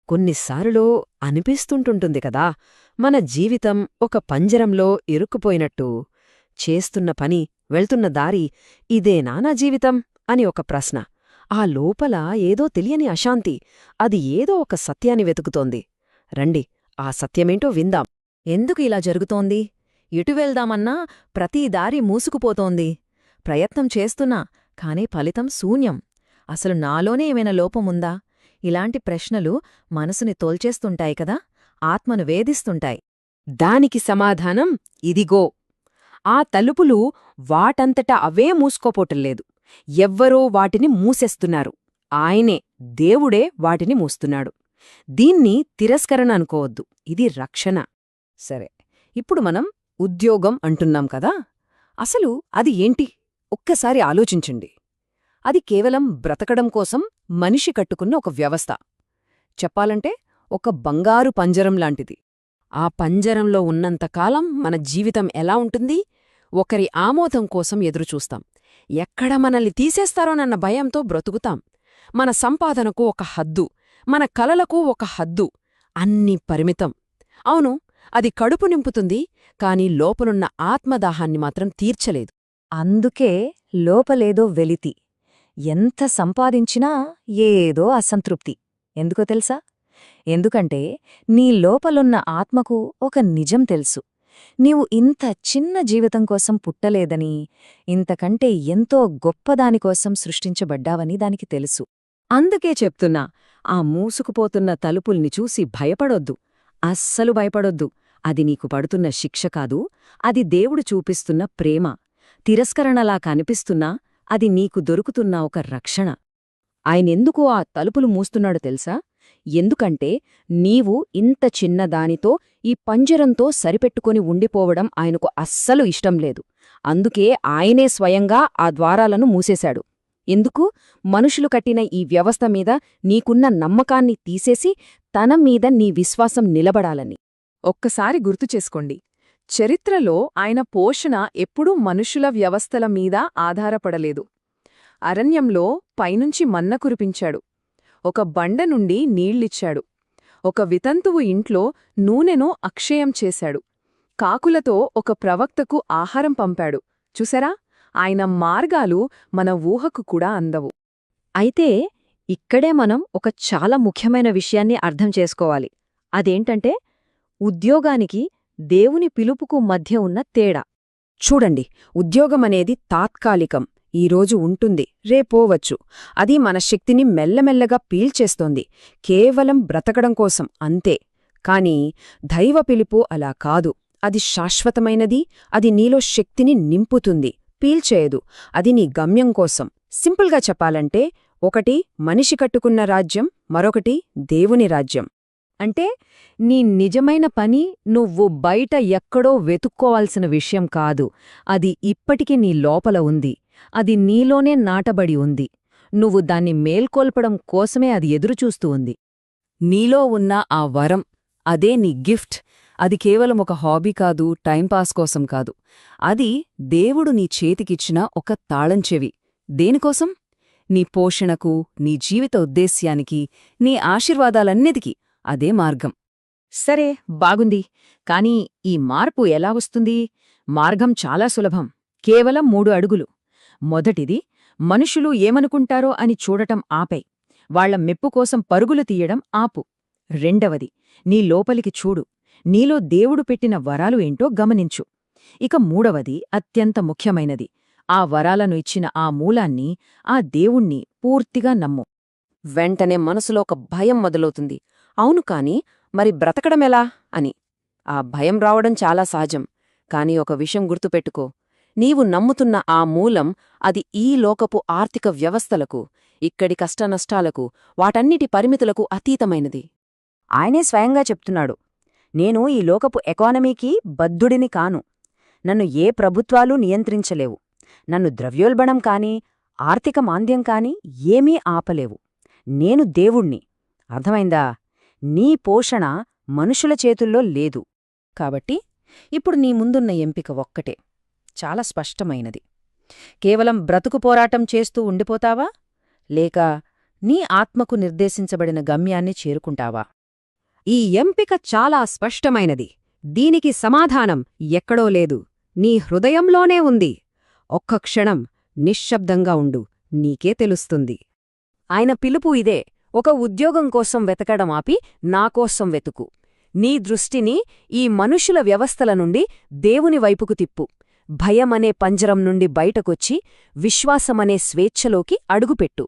కొన్నిసార్లు అనిపిస్తుంటుంటుంది కదా, మన జీవితం ఒక పంజరంలో ఇరుక్కుపోయినట్టు. చేస్తున్న పని, వెళ్తున్న దారి ఇదేనా నా జీవితం అని ఒక ప్రశ్న. ఆ లోపల ఏదో తెలియని అశాంతి, అది ఏదో ఒక సత్యాన్ని వెతుకుతోంది. రండి, ఆ సత్యమేంటో విందాం. ఎందుకు ఇలా జరుగుతోంది? ఎటు వెళ్దామన్నా ప్రతీ దారి మూసుకుపోతోంది. ప్రయత్నం చేస్తున్నా, కానీ ఫలితం శూన్యం. అసలు నాలోనే ఏమైనా లోపముందా? ఇలాంటి ప్రశ్నలు మనసుని తోల్చేస్తుంటాయి కదా, ఆత్మను వేధిస్తుంటాయి. దానికి సమాధానం ఇదిగో. ఆ తలుపులు వాటంతట అవే మూసుకోపోటంలేదు. ఎవ్వరో వాటిని మూసేస్తున్నారు. ఆయనే, దేవుడే వాటిని మూస్తున్నాడు. దీన్ని తిరస్కరణ అనుకోవద్దు, ఇది రక్షణ. సరే, ఇప్పుడు మనం ఉద్యోగం అంటున్నాం కదా, అసలు అది ఏంటి? ఒక్కసారి ఆలోచించండి. అది కేవలం బ్రతకడం కోసం మనిషి కట్టుకున్న ఒక వ్యవస్థ. చెప్పాలంటే ఒక బంగారు పంజరం లాంటిది. ఆ పంజరంలో ఉన్నంతకాలం మన జీవితం ఎలా ఉంటుంది? ఒకరి ఆమోదం కోసం ఎదురుచూస్తాం. ఎక్కడ మనల్ని తీసేస్తారోనన్న భయంతో బ్రతుకుతాం. మన సంపాదనకు ఒక హద్దు, మన కలలకు ఒక హద్దు, అన్నీ పరిమితం. అవును, అది కడుపు నింపుతుంది, కాని లోపలున్న ఆత్మదాహాన్ని మాత్రం తీర్చలేదు. అందుకే లోపలేదో వెలితి. ఎంత సంపాదించినా ఏదో అసంతృప్తి. ఎందుకో తెలుసా? ఎందుకంటే నీ లోపలున్న ఆత్మకు ఒక నిజం తెలుసు. నీవు ఇంత చిన్న జీవితం కోసం పుట్టలేదని, ఇంతకంటే ఎంతో గొప్పదానికోసం సృష్టించబడ్డావని దానికి తెలుసు. అందుకే చెప్తున్నా, ఆ మూసుకుపోతున్న తలుపుల్ని చూసి భయపడొద్దు. అస్సలు భయపడొద్దు. అది నీకు పడుతున్న శిక్ష కాదు, అది దేవుడు చూపిస్తున్న ప్రేమ. తిరస్కరణలా కనిపిస్తున్నా అది నీకు దొరుకుతున్న ఒక రక్షణ. ఆయనెందుకు ఆ తలుపులు మూస్తున్నాడో తెలుసా? ఎందుకంటే నీవు ఇంత చిన్నదానితో, ఈ పంజరంతో సరిపెట్టుకుని ఉండిపోవడం ఆయనకు అస్సలు ఇష్టం లేదు. అందుకే ఆయనే స్వయంగా ఆ ద్వారాలను మూసేశాడు. ఎందుకు? మనుషులు కట్టిన ఈ వ్యవస్థ మీద నీకున్న నమ్మకాన్ని తీసేసి తన మీద నీ విశ్వాసం నిలబడాలని. ఒక్కసారి గుర్తుచేసుకోండి, చరిత్రలో ఆయన పోషణ ఎప్పుడూ మనుషుల వ్యవస్థల మీద ఆధారపడలేదు. అరణ్యంలో పైనుంచి మన్న కురిపించాడు, ఒక బండ నుండి నీళ్లిచ్చాడు, ఒక వితంతువు ఇంట్లో నూనెను అక్షయం చేశాడు, కాకులతో ఒక ప్రవక్తకు ఆహారం పంపాడు. చూసారా, ఆయన మార్గాలు మన ఊహకు కూడా అందవు. అయితే ఇక్కడే మనం ఒక చాలా ముఖ్యమైన విషయాన్ని అర్థం చేసుకోవాలి. అదేంటంటే ఉద్యోగానికి దేవుని పిలుపుకు మధ్య ఉన్న తేడా. చూడండి, ఉద్యోగమనేది తాత్కాలికం. ఈరోజు ఉంటుంది, రేపోవచ్చు. అది మన శక్తిని మెల్లమెల్లగా పీల్చేస్తోంది, కేవలం బ్రతకడం కోసం అంతే. కాని దైవ పిలుపు అలా కాదు. అది శాశ్వతమైనది. అది నీలో శక్తిని నింపుతుంది, పీల్చేయదు. అది నీ గమ్యం కోసం. సింపుల్గా చెప్పాలంటే, ఒకటి మనిషి కట్టుకున్న రాజ్యం, మరొకటి దేవుని రాజ్యం. అంటే నీ నిజమైన పని నువ్వు బయట ఎక్కడో వెతుక్కోవాల్సిన విషయం కాదు. అది ఇప్పటికీ నీ లోపల ఉంది. అది నీలోనే నాటబడి ఉంది. నువ్వు దాన్ని మేల్కొల్పడం కోసమే అది ఎదురుచూస్తూ ఉంది. నీలో ఉన్న ఆ వరం, అదే నీ గిఫ్ట్. అది కేవలం ఒక హాబీ కాదు, టైంపాస్ కోసం కాదు. అది దేవుడు నీ చేతికిచ్చిన ఒక తాళంచెవి. దేనికోసం? నీ పోషణకు, నీ జీవిత ఉద్దేశ్యానికి, నీ ఆశీర్వాదాలన్నిటికీ అదే మార్గం. సరే, బాగుంది. కాని ఈ మార్పు ఎలా వస్తుంది? మార్గం చాలా సులభం. కేవలం 3 అడుగులు. మొదటిది, మనుషులు ఏమనుకుంటారో అని చూడటం ఆపై, వాళ్ల మెప్పు కోసం పరుగులు తీయడం ఆపు. రెండవది, నీ లోపలికి చూడు. నీలో దేవుడు పెట్టిన వరాలు ఏంటో గమనించు. ఇక మూడవది, అత్యంత ముఖ్యమైనది, ఆ వరాలను ఇచ్చిన ఆ మూలాన్ని, ఆ దేవుణ్ణి పూర్తిగా నమ్ము. వెంటనే మనసులో ఒక భయం మొదలవుతుంది. అవును, కాని మరి బ్రతకడమెలా అని. ఆ భయం రావడం చాలా సహజం. కాని ఒక విషయం గుర్తుపెట్టుకో, నీవు నమ్ముతున్న ఆ మూలం, అది ఈ లోకపు ఆర్థిక వ్యవస్థలకు, ఇక్కడి కష్టనష్టాలకు, వాటన్నిటి పరిమితులకు అతీతమైనది. ఆయనే స్వయంగా చెప్తున్నాడు, నేను ఈ లోకపు ఎకానమీకి బద్ధుడిని కాను. నన్ను ఏ ప్రభుత్వాలు నియంత్రించలేవు. నన్ను ద్రవ్యోల్బణం కాని, ఆర్థిక మాంద్యం కాని ఏమీ ఆపలేవు. నేను దేవుణ్ణి. అర్థమైందా? నీ పోషణ మనుషుల చేతుల్లో లేదు. కాబట్టి ఇప్పుడు నీ ముందున్న ఎంపిక ఒక్కటే, చాలా స్పష్టమైనది. కేవలం బ్రతుకు పోరాటం చేస్తూ ఉండిపోతావా? లేక నీ ఆత్మకు నిర్దేశించబడిన గమ్యాన్ని చేరుకుంటావా? ఈ ఎంపిక చాలా స్పష్టమైనది. దీనికి సమాధానం ఎక్కడో లేదు, నీ హృదయంలోనే ఉంది. ఒక్క క్షణం నిశ్శబ్దంగా ఉండు, నీకే తెలుస్తుంది. ఆయన పిలుపు ఇదే. ఒక ఉద్యోగం కోసం వెతకడం ఆపి నాకోసం వెతుకు. నీ దృష్టిని ఈ మనుషుల వ్యవస్థల నుండి దేవుని వైపుకు తిప్పు. భయమనే పంజరం నుండి బయటకొచ్చి విశ్వాసమనే స్వేచ్ఛలోకి అడుగుపెట్టు.